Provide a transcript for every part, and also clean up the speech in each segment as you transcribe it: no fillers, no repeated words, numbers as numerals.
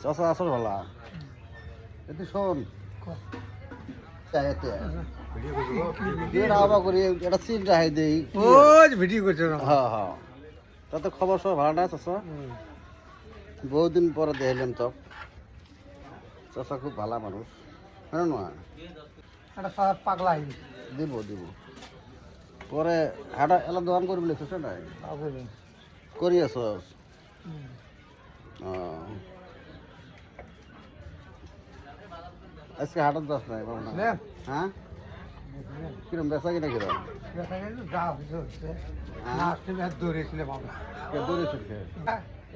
চাচা আসল ভালা এতে শোন এটা সিন রাখাই দেই ভিডিও করছো না হ্যাঁ হ্যাঁ তাতে খবর সব ভালো না চাচা বহুদিন পরে দেখলেন তো চাচা খুব ভালো মানুষ হ্যাঁ না একটা পাগলা দিব দিব পরে হাটা এলা দোকান করবি লিখছ না করি আস আজকে হাটার দশ নাই বাবু না হ্যাঁ কিরম বেচা কিনা কিরম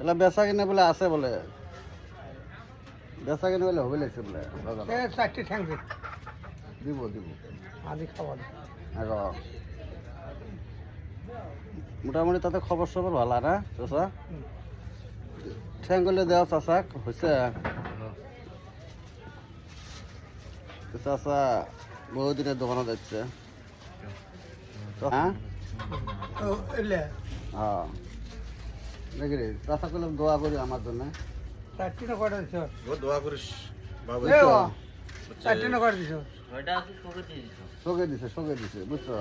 এলা বেচা কিনা বলে আছে বলে বেচা কিনা বলে হবে লাগছে বলে চারটে ঠ্যাং দিব দিব আদি খাবার এখন মোটামুটি তাতে খবর সবর ভালো না চাচা ঠ্যাং করলে দেওয়া চাচা হয়েছে চাচা বহুদিনের দোকানে যাচ্ছে হ্যাঁ হ্যাঁ দেখি রে চাচা করলে দোয়া করি আমার জন্য চারটে না কয়টা দিছ দোয়া করিস বাবা চারটে না কয়টা দিছ শোকে দিছে বুঝছো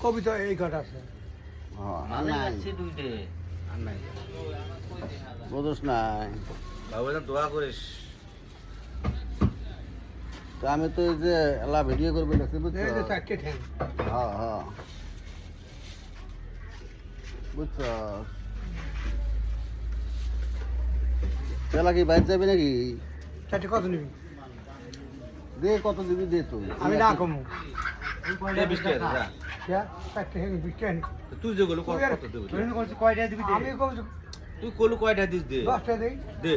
কবিতা এই কটা আছে বুঝোস নাই বাবা দোয়া করিস তো আমি তো এই যে এলা ভিডিও করবো দেখছি বুঝছো এই যে চারটে ঠ্যাং হ্যাঁ হ্যাঁ বুঝছো তেলা কি বাইরে যাবি নাকি চারটে কত নিবি দে কত দিবি দে তুই আমি না কমু চারটে চারটে তুই যে গেলো কত দেবো কয়টা দিবি আমি কমছি তুই কলু কয়টা দিস দে 10টা দেই দে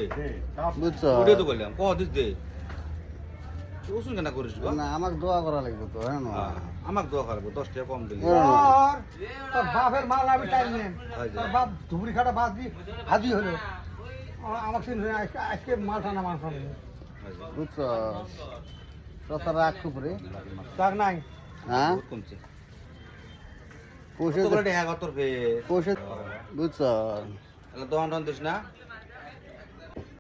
বুঝছো ওটাই তো বললাম ক দিস দে তুই ওষুধ কেনা করিস গো? না আমাকে দোয়া করা লাগবে তো হ্যাঁ না আমাকে দোয়া খারাপ 10 টাকা কম দিলি তোর তোর বাপের মাল আমি টাইম নেন তোর বাপ ধুবড়ি খাটা বাদ দি হাজি হলো আমার সিন আজকে মাল টানা মাল টানা বুঝছো চাচা রাগ খুব রে রাগ নাই হ্যাঁ বহুত কমছে পয়সা কত করে টাকা তোর ফে পয়সা বুঝছো এলা দোকান দিস না